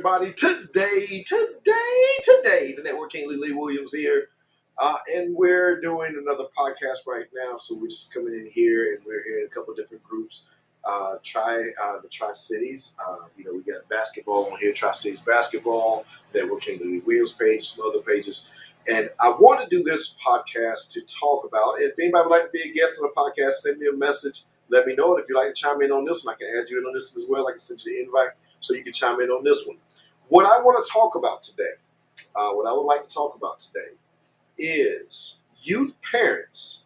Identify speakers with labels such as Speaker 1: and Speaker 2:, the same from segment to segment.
Speaker 1: everybody. Today, the Network King Lee Williams here. And we're doing another podcast right now. So we're just coming in here and we're here in a couple of different groups. The Tri-Cities. We got basketball on here, Tri-Cities Basketball, Network King Lee Williams page, some other pages. And I want to do this podcast to talk about, if anybody would like to be a guest on the podcast, send me a message. Let me know. And if you'd like to chime in on this one, I can add you in on this as well. I can send you the invite so you can chime in on this one. What I want to talk about today, what I would like to talk about today is youth parents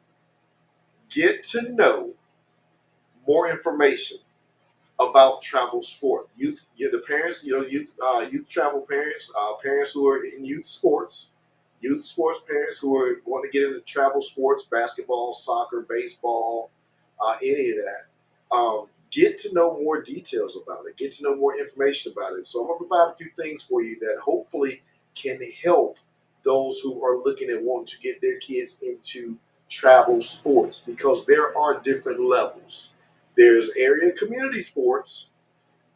Speaker 1: get to know more information about travel sport. The parents, youth travel parents, parents who are in youth sports parents who are want to get into travel sports, basketball, soccer, baseball, any of that. Get to know more details about it. Get to know more information about it. So I'm going to provide a few things for you that hopefully can help those who are looking at wanting to get their kids into travel sports, because there are different levels. There's area community sports.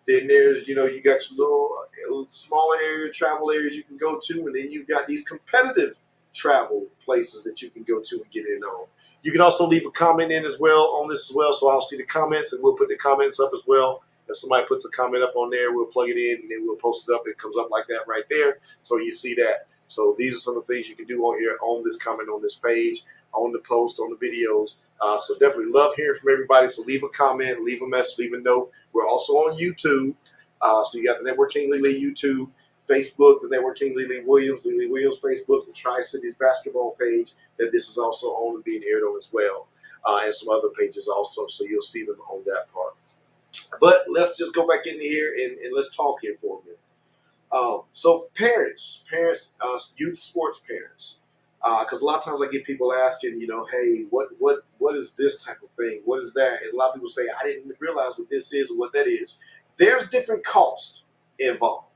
Speaker 1: Then there's, you got your little smaller area travel areas you can go to. And then you've got these competitive travel places that you can go to and get in on. You can also leave a comment in as well on this as well. So I'll see the comments and we'll put the comments up as well. If somebody puts a comment up on there, we'll plug it in and then we'll post it up. It comes up like that right there. So you see that. So these are some of the things you can do on here, on this comment, on this page, on the post, on the videos. So definitely love hearing from everybody. So leave a comment, leave a message, leave a note. We're also on YouTube. So you got the Network King Lee YouTube, Facebook, the Network King Lee Williams Facebook, the Tri-Cities Basketball page that this is also on and being aired on as well. And some other pages also, so you'll see them on that part. But let's just go back in here and let's talk here for a minute. So parents, youth sports parents, because a lot of times I get people asking, hey, what is this type of thing? What is that? And a lot of people say, I didn't realize what this is or what that is. There's different costs involved,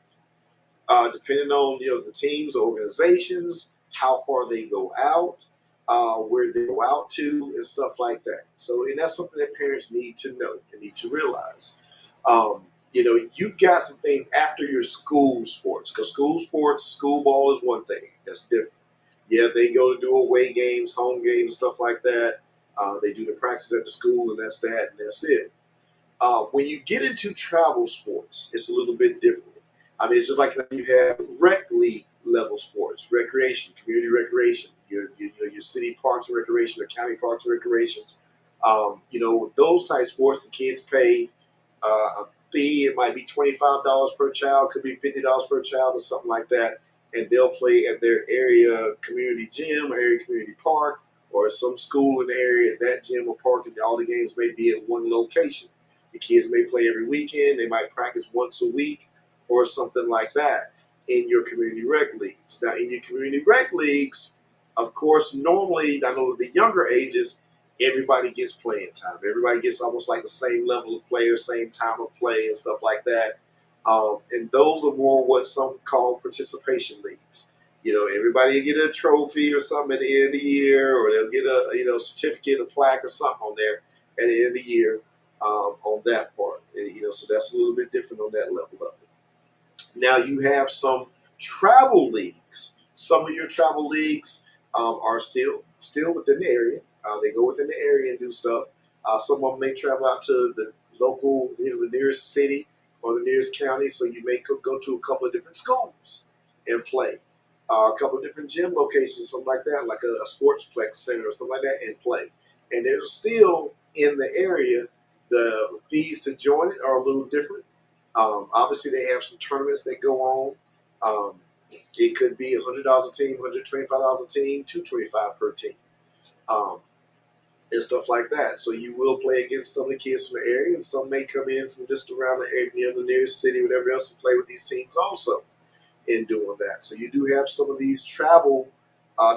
Speaker 1: depending on, the teams, organizations, how far they go out, where they go out to, and stuff like that. So, and that's something that parents need to know and need to realize. You've got some things after your school sports, because school ball is one thing that's different. Yeah, they go to do away games, home games, stuff like that. They do the practice at the school, and that's that, and that's it. When you get into travel sports, it's a little bit different. I mean, it's just like you have rec league level sports, recreation, community recreation, your city parks and recreation, or county parks and recreation. Those type sports, the kids pay a fee. It might be $25 per child, could be $50 per child or something like that. And they'll play at their area community gym or area community park or some school in the area at that gym or park, and all the games may be at one location. The kids may play every weekend. They might practice once a week or something like that in your community rec leagues. Now, in your community rec leagues, of course, normally, I know the younger ages, everybody gets playing time. Everybody gets almost like the same level of play or same time of play and stuff like that. And those are more what some call participation leagues. Everybody will get a trophy or something at the end of the year, or they'll get a certificate, a plaque or something on there at the end of the year on that part. And, so that's a little bit different on that level of it. Now you have some travel leagues. Some of your travel leagues are still within the area. They go within the area and do stuff. Some of them may travel out to the local, the nearest city or the nearest county. So you may go to a couple of different schools and play. A couple of different gym locations, something like that, like a sportsplex center or something like that, and play. And they're still in the area. The fees to join it are a little different. Obviously, they have some tournaments that go on. It could be $100 a team, $125 a team, $225 per team. And stuff like that. So you will play against some of the kids from the area, and some may come in from just around the area, the nearest city, whatever else, and play with these teams also in doing that. So you do have some of these travel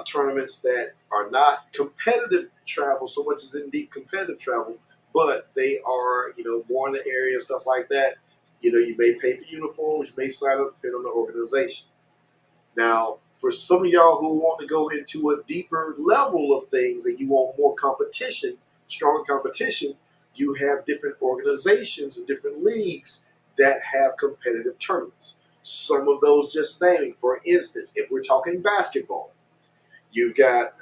Speaker 1: tournaments that are not competitive travel so much as indeed competitive travel, but they are, more in the area and stuff like that. You may pay for uniforms, you may sign up depending on the organization. Now, for some of y'all who want to go into a deeper level of things and you want more competition, strong competition, you have different organizations and different leagues that have competitive tournaments. Some of those just naming. For instance, if we're talking basketball, you've got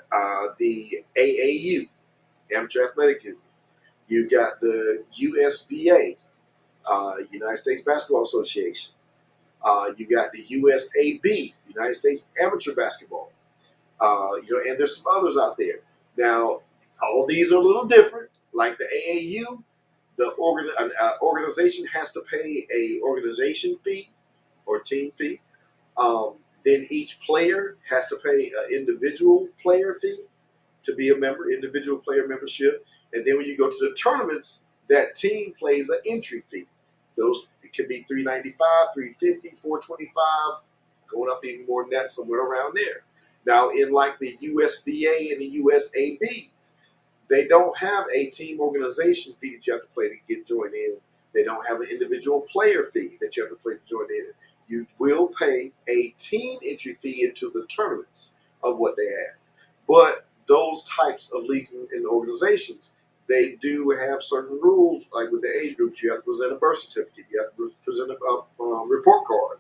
Speaker 1: the AAU, Amateur Athletic Union. You've got the USBA, United States Basketball Association. You got the USAB, United States Amateur Basketball. And there's some others out there. Now, all these are a little different. Like the AAU, an organization has to pay a organization fee or team fee. Then each player has to pay an individual player fee to be a member, individual player membership. And then when you go to the tournaments, that team plays an entry fee. Those it could be $395, $350, $425, going up even more than that, somewhere around there. Now, in like the USBA and the USABs, they don't have a team organization fee that you have to pay to get joined in. They don't have an individual player fee that you have to pay to join in. You will pay a team entry fee into the tournaments of what they have. But those types of leagues and organizations, they do have certain rules, like with the age groups. You have to present a birth certificate. You have to present a report card.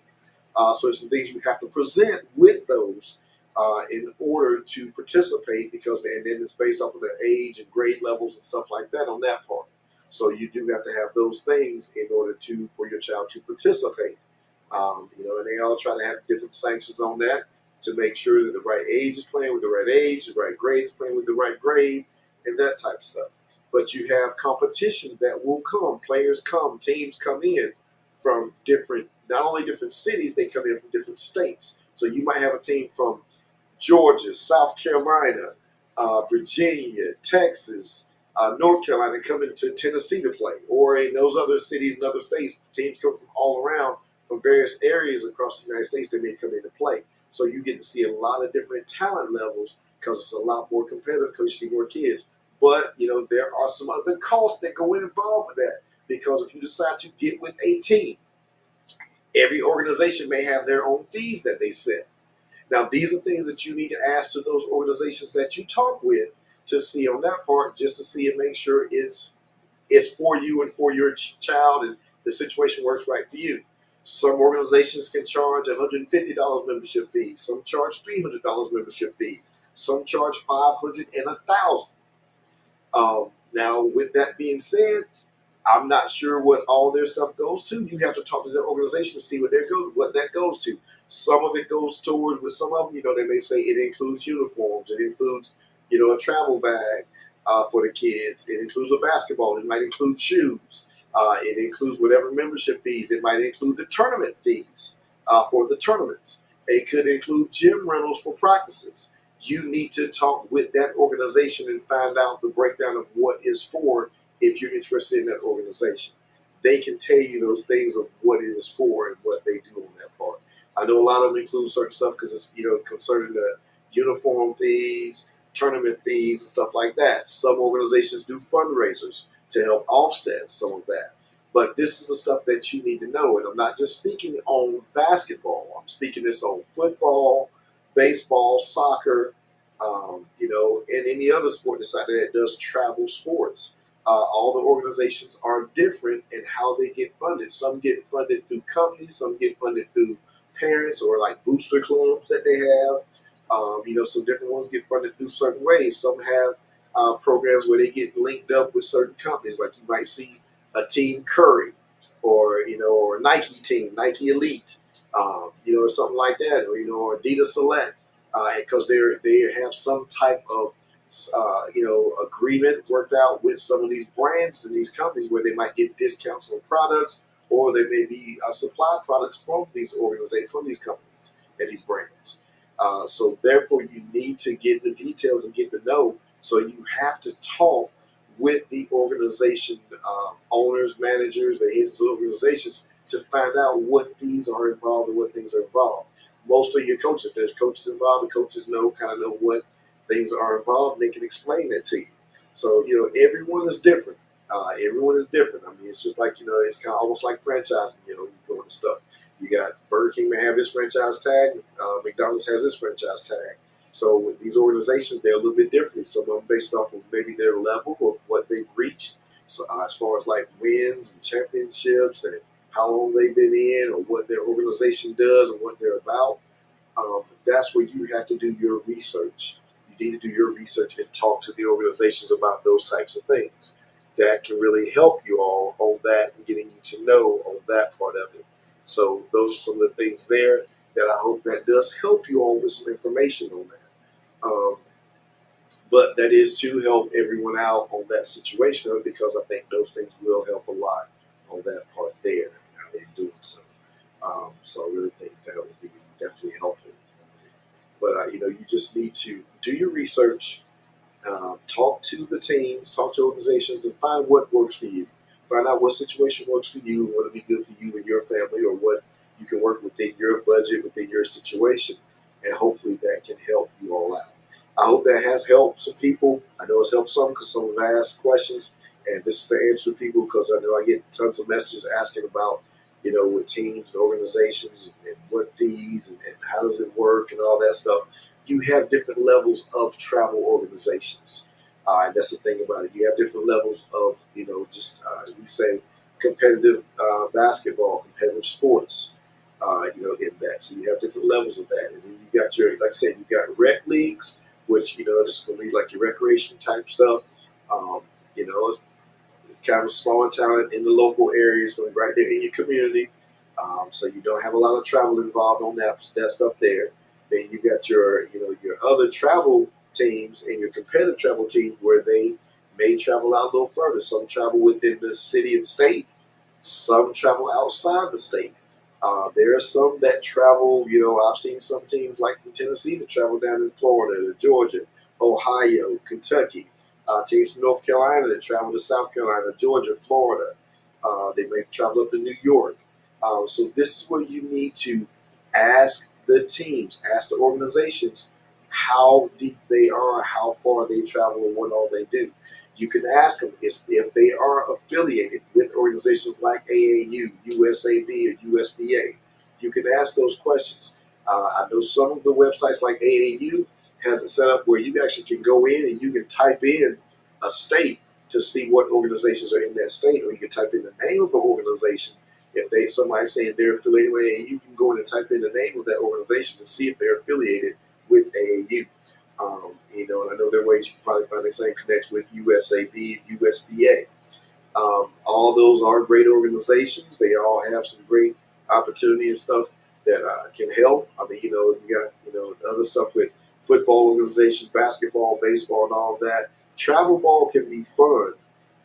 Speaker 1: So there's some things you have to present with those in order to participate, and then it's based off of the age and grade levels and stuff like that on that part. So you do have to have those things in order for your child to participate. And they all try to have different sanctions on that to make sure that the right age is playing with the right age, the right grade is playing with the right grade, and that type of stuff. But you have competition that will come. Players come, teams come in from not only different cities, they come in from different states. So you might have a team from Georgia, South Carolina, Virginia, Texas, North Carolina coming to Tennessee to play. Or in those other cities and other states, teams come from all around from various areas across the United States that may come in to play. So you get to see a lot of different talent levels because it's a lot more competitive because you see more kids. But, there are some other costs that go involved with that, because if you decide to get with a team, every organization may have their own fees that they set. Now, these are things that you need to ask to those organizations that you talk with to see on that part, just to see and make sure it's for you and for your child and the situation works right for you. Some organizations can charge $150 membership fees. Some charge $300 membership fees. Some charge $500 and $1,000. Now, with that being said, I'm not sure what all their stuff goes to. You have to talk to their organization to see what that goes to. Some of it goes towards, with some of them, they may say it includes uniforms. It includes, a travel bag for the kids. It includes a basketball. It might include shoes. It includes whatever membership fees. It might include the tournament fees for the tournaments. It could include gym rentals for practices. You need to talk with that organization and find out the breakdown of what is for. If you're interested in that organization, they can tell you those things of what it is for and what they do on that part. I know a lot of them include certain stuff because it's concerning the uniform fees, tournament fees, and stuff like that. Some organizations do fundraisers to help offset some of that. But this is the stuff that you need to know. And I'm not just speaking on basketball. I'm speaking this on football, baseball, soccer, and any other sport that does travel sports. All the organizations are different in how they get funded. Some get funded through companies, some get funded through parents or like booster clubs that they have. Some different ones get funded through certain ways. Some have programs where they get linked up with certain companies, like you might see a Team Curry or Nike team, Nike Elite, or something like that, or Adidas Select, because they have some type of agreement worked out with some of these brands and these companies where they might get discounts on products, or they may be supplied products from these organizations, from these companies and these brands. So therefore, you need to get the details and get to know. So you have to talk with the organization owners, managers, the heads of the organizations to find out what fees are involved and what things are involved. Most of your coaches, if there's coaches involved, the coaches kind of know what things are involved, and they can explain that to you. So, everyone is different. Everyone is different. I mean, it's just like, it's kind of almost like franchising, you go into stuff. You got Burger King may have his franchise tag, McDonald's has his franchise tag. So with these organizations, they're a little bit different. Some of them based off of maybe their level of what they've reached. So as far as like wins and championships and how long they've been in or what their organization does or what they're about. That's where you have to do your research. You need to do your research and talk to the organizations about those types of things. That can really help you all on that and getting you to know on that part of it. So those are some of the things there that I hope that does help you all with some information on that. But that is to help everyone out on that situation because I think those things will help a lot on that part there in doing so. So I really think that would be definitely helpful. But you just need to do your research, talk to the teams, talk to organizations, and find what works for you. Find out what situation works for you, what will be good for you and your family, or what you can work within your budget, within your situation, and hopefully that can help you all out. I hope that has helped some people. I know it's helped some because some have asked questions, and this is the answer to people because I know I get tons of messages asking about, with teams and organizations and what fees and how does it work and all that stuff. You have different levels of travel organizations. And that's the thing about it. You have different levels of, we say competitive basketball, competitive sports, in that. So you have different levels of that. And then you got like I said, you got rec leagues, which, this is going to be like your recreation type stuff. Um, it's kind of smaller talent in the local area. It's going to be right there in your community. So you don't have a lot of travel involved on that stuff there. Then you got your other travel teams and your competitive travel teams where they may travel out a little further. Some travel within the city and state. Some travel outside the state. There are some that travel. I've seen some teams like from Tennessee that travel down in Florida, to Georgia, Ohio, Kentucky. Teams from North Carolina that travel to South Carolina, Georgia, Florida. They may travel up to New York. So this is where you need to ask the teams, ask the organizations how deep they are, how far they travel, and what all they do. You can ask them if they are affiliated with organizations like AAU, USAB, or USBA. You can ask those questions. I know some of the websites like AAU has it set up where you actually can go in and you can type in a state to see what organizations are in that state, or you can type in the name of the organization. If somebody's saying they're affiliated with AAU, you can go in and type in the name of that organization to see if they're affiliated with AAU. And I know there are ways you can probably find the same connects with USAB and USBA. All those are great organizations. They all have some great opportunity and stuff that can help. I mean, you got other stuff with football organizations, basketball, baseball, and all of that. Travel ball can be fun,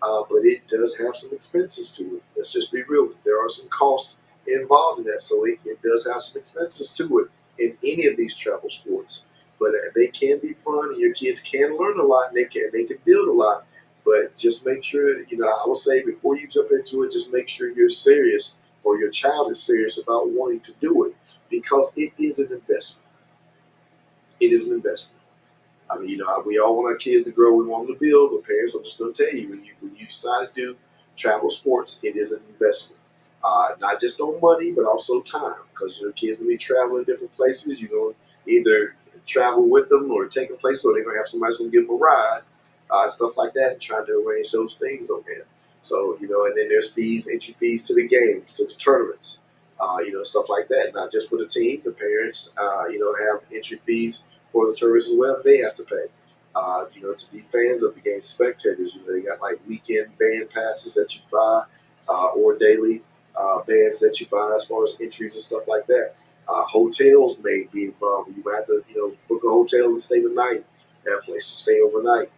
Speaker 1: but it does have some expenses to it. Let's just be real. There are some costs involved in that, so it does have some expenses to it in any of these travel sports. But they can be fun, and your kids can learn a lot, and they can build a lot. But just make sure, I would say before you jump into it, just make sure you're serious or your child is serious about wanting to do it because it is an investment. It is an investment. I mean, we all want our kids to grow. We want them to build. But parents, I'm just going to tell you, when you decide to do travel sports, it is an investment. Not just on money, but also time because your kids going to be traveling different places. You're going to either travel with them or take a place, or they're going to have somebody who's going to give them a ride. Stuff like that, and trying to arrange those things on there. So, and then there's fees, entry fees to the games, to the tournaments, stuff like that. Not just for the team, the parents, have entry fees for the tourists as well. They have to pay, to be fans of the game, spectators. They got like weekend band passes that you buy, or daily bands that you buy as far as entries and stuff like that. Hotels may be involved. You might have to, book a hotel and stay the night at a place to stay overnight.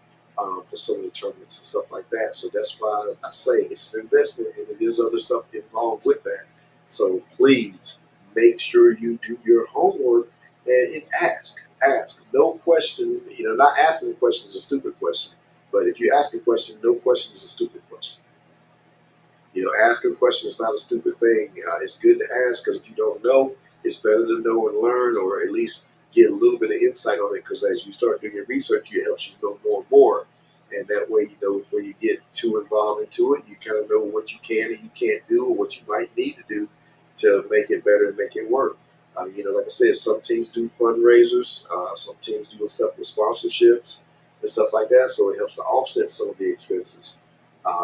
Speaker 1: For some of the tournaments and stuff like that. So that's why I say it's an investment and there's other stuff involved with that. So please make sure you do your homework and ask. Ask. No question, not asking a question is a stupid question. But if you ask a question, no question is a stupid question. Asking a question is not a stupid thing. It's good to ask because if you don't know, it's better to know and learn or at least get a little bit of insight on it because as you start doing your research, it helps you know more and more. And that way, before you get too involved into it, you kind of know what you can and you can't do or what you might need to do to make it better and make it work. Like I said, some teams do fundraisers. Some teams do stuff with sponsorships and stuff like that. So it helps to offset some of the expenses.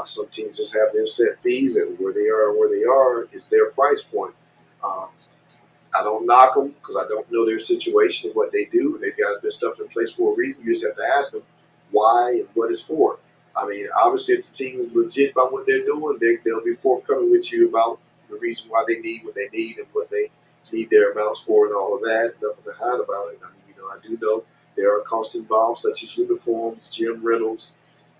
Speaker 1: Some teams just have their set fees, and where they are is their price point. Um, I don't knock them because I don't know their situation and what they do. And they've got this stuff in place for a reason. You just have to ask them why and what it's for. I mean, obviously, if the team is legit about what they're doing, they'll be forthcoming with you about the reason why they need what they need and what they need their amounts for and all of that. Nothing to hide about it. I mean, I do know there are costs involved, such as uniforms, gym rentals,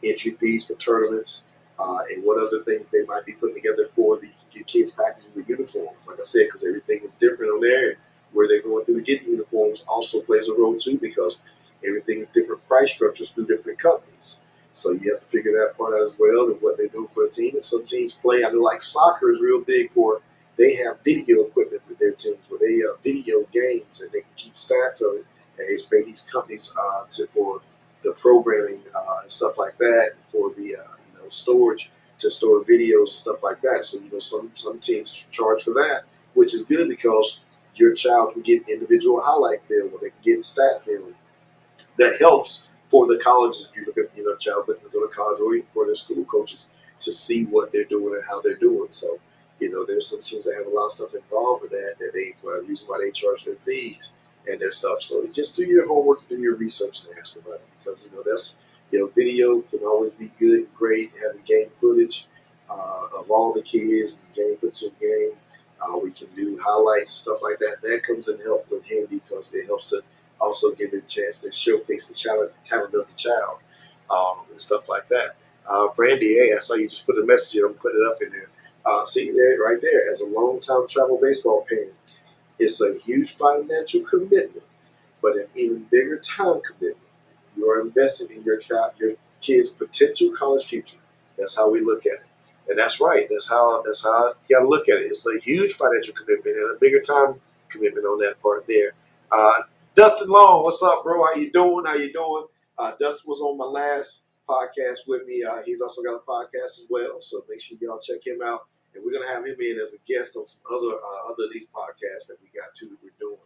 Speaker 1: entry fees for tournaments, and what other things they might be putting together for your kids' packages with uniforms. Like I said, because everything is different on there, and where they're going through to get the uniforms also plays a role too, because everything is different price structures through different companies. So you have to figure that part out as well, and what they do for a team. And some teams play. I know, like soccer is real big for. They have video equipment with their teams where they video games and they can keep stats of it, and they pay these companies for the programming and stuff like that, for the storage to store videos and stuff like that. So some teams charge for that, which is good because your child can get individual highlight film or they can get stat film. That helps for the colleges if you look at child looking to go to college, or even for their school coaches to see what they're doing and how they're doing. So there's some teams that have a lot of stuff involved with that they reason why they charge their fees and their stuff. So just do your homework, do your research, and ask about it, because that's video can always be good and great. Having game footage of all the kids and game footage of the game. We can do highlights, stuff like that. That comes in helpful and handy because it helps to also give it a chance to showcase the talent of the child and stuff like that. Brandy, hey, I saw you just put a message in. I'm putting it up in there. See there, right there, as a long-time travel baseball parent, it's a huge financial commitment, but an even bigger time commitment. You are investing in your kid's potential college future. That's how we look at it, and that's right. That's how you got to look at it. It's a huge financial commitment and a bigger time commitment on that part there. Dustin Long, what's up, bro? How you doing? Dustin was on my last podcast with me. He's also got a podcast as well, so make sure y'all check him out. And we're gonna have him in as a guest on some other of these podcasts that we got too that we're doing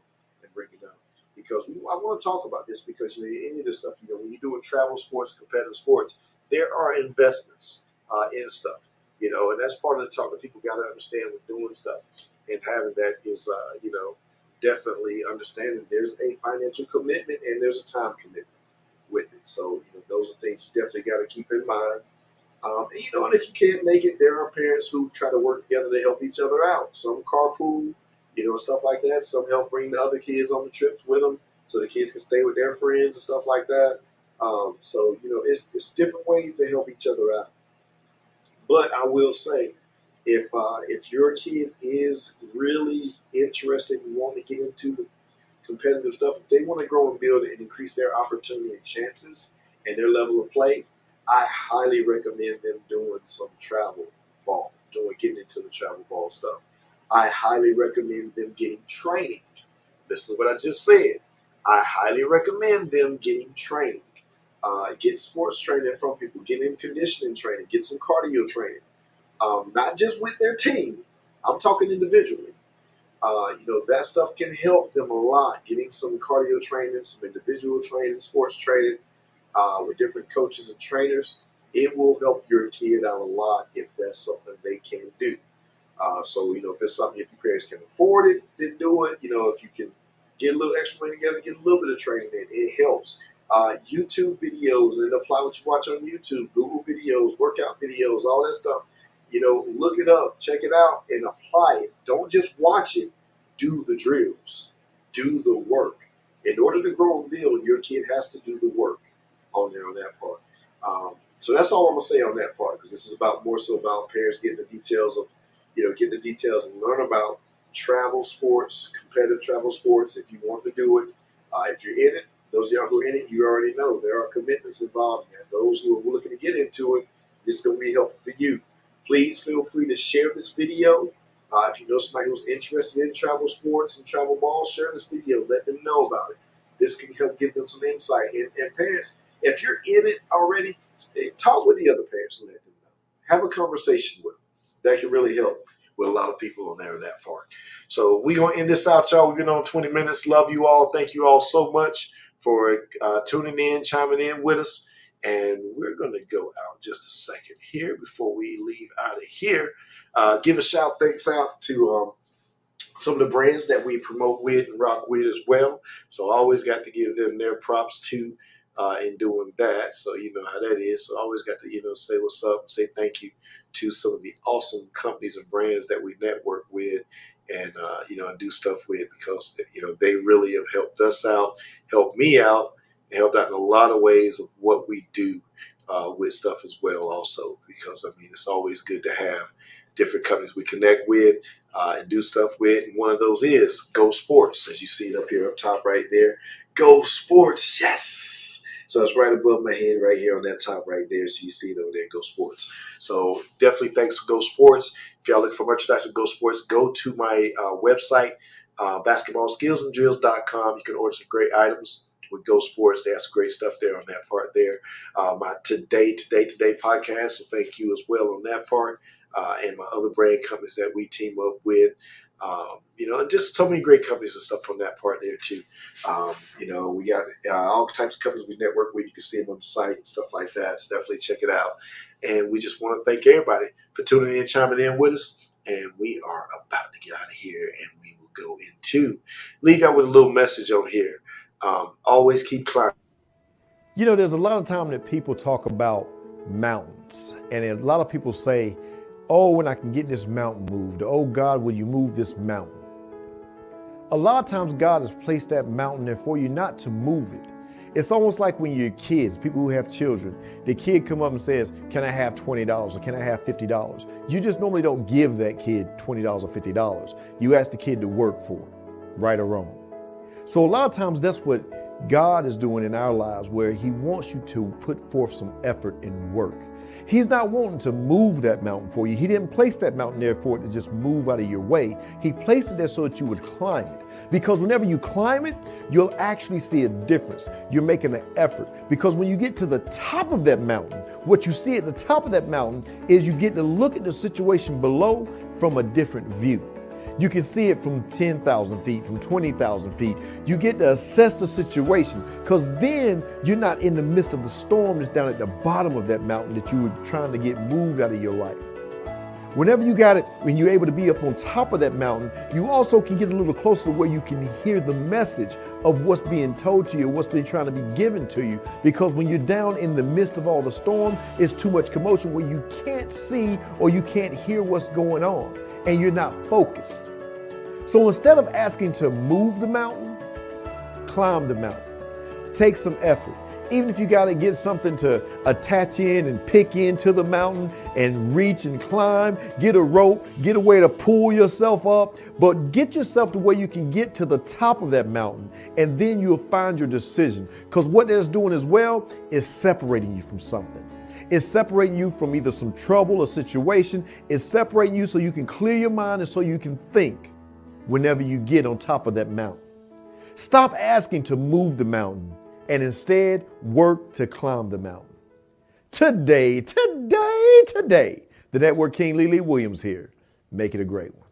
Speaker 1: and bringing up, because I want to talk about this, because any of this stuff, when you're doing travel sports, competitive sports, there are investments in stuff, and that's part of the talk that people got to understand with doing stuff, and having that is definitely understanding there's a financial commitment and there's a time commitment with it. So those are things you definitely got to keep in mind. And if you can't make it, there are parents who try to work together to help each other out. Some carpool, stuff like that. Some help bring the other kids on the trips with them so the kids can stay with their friends and stuff like that. So it's different ways to help each other out. But I will say, if your kid is really interested and wanting to get into the competitive stuff, if they want to grow and build and increase their opportunity and chances and their level of play, I highly recommend them doing some travel ball, getting into the travel ball stuff. I highly recommend them getting training. Listen to what I just said. I highly recommend them getting training. Get sports training from people, get in conditioning training, get some cardio training. Not just with their team. I'm talking individually. That stuff can help them a lot. Getting some cardio training, some individual training, sports training with different coaches and trainers, it will help your kid out a lot if that's something they can do. So if it's something, if your parents can afford it, then do it. If you can get a little extra money together, get a little bit of training in, it helps. YouTube videos, and apply what you watch on YouTube, Google videos, workout videos, all that stuff. Look it up, check it out, and apply it. Don't just watch it. Do the drills. Do the work. In order to grow and build, your kid has to do the work on that part. So that's all I'm gonna say on that part, because this is more so about parents getting the details of, getting the details and learn about travel sports, competitive travel sports. If you want to do it, if you're in it, those of y'all who are in it, you already know there are commitments involved, and those who are looking to get into it, this is gonna be helpful for you. Please feel free to share this video. If you know somebody who's interested in travel sports and travel balls, share this video. Let them know about it. This can help give them some insight. And parents, if you're in it already, talk with the other parents and let them know. Have a conversation with them. That can really help with a lot of people on there in that part. So we're going to end this out, y'all. We've been on 20 minutes. Love you all. Thank you all so much for tuning in, chiming in with us. And we're going to go out just a second here before we leave out of here. Give a thanks out to some of the brands that we promote with and rock with as well. So I always got to give them their props too in doing that. So you know how that is. So I always got to, say what's up and say thank you to some of the awesome companies and brands that we network with and, and do stuff with because, they really have helped us out, helped me out, and helped out in a lot of ways of what we do with stuff as well also because, it's always good to have different companies we connect with and do stuff with. And one of those is Go Sports, as you see it up here up top right there. Go Sports, yes! So it's right above my head right here on that top right there. So you see it over there, Go Sports. So definitely thanks to Go Sports. If y'all looking for merchandise with Go Sports, go to my website, basketballskillsanddrills.com. You can order some great items with Go Sports. They have some great stuff there on that part there. My Today podcast, so thank you as well on that part. And my other brand companies that we team up with, and just so many great companies and stuff from that part there too. We got all types of companies we network with. You can see them on the site and stuff like that. So definitely check it out. And we just want to thank everybody for tuning in, chiming in with us. And we are about to get out of here, and we will go leave y'all with a little message on here. Always keep climbing.
Speaker 2: There's a lot of time that people talk about mountains, and a lot of people say, oh, when I can get this mountain moved, oh God, will you move this mountain? A lot of times God has placed that mountain there for you not to move it. It's almost like when you're kids, people who have children, the kid come up and says, can I have $20 or can I have $50? You just normally don't give that kid $20 or $50. You ask the kid to work for it, right or wrong. So a lot of times that's what God is doing in our lives, where he wants you to put forth some effort and work. He's not wanting to move that mountain for you. He didn't place that mountain there for it to just move out of your way. He placed it there so that you would climb it. Because whenever you climb it, you'll actually see a difference. You're making an effort. Because when you get to the top of that mountain, what you see at the top of that mountain is you get to look at the situation below from a different view. You can see it from 10,000 feet, from 20,000 feet. You get to assess the situation because then you're not in the midst of the storm that's down at the bottom of that mountain that you were trying to get moved out of your life. Whenever you got it, when you're able to be up on top of that mountain, you also can get a little closer to where you can hear the message of what's being told to you, what's being trying to be given to you. Because when you're down in the midst of all the storm, it's too much commotion where you can't see or you can't hear what's going on and you're not focused. So instead of asking to move the mountain, climb the mountain. Take some effort. Even if you got to get something to attach in and pick into the mountain and reach and climb, get a rope, get a way to pull yourself up, but get yourself to where you can get to the top of that mountain, and then you'll find your decision. Because what that's doing as well is separating you from something. It's separating you from either some trouble or situation. It's separating you so you can clear your mind and so you can think whenever you get on top of that mountain. Stop asking to move the mountain and instead work to climb the mountain. Today, the Network King Lee Williams here. Make it a great one.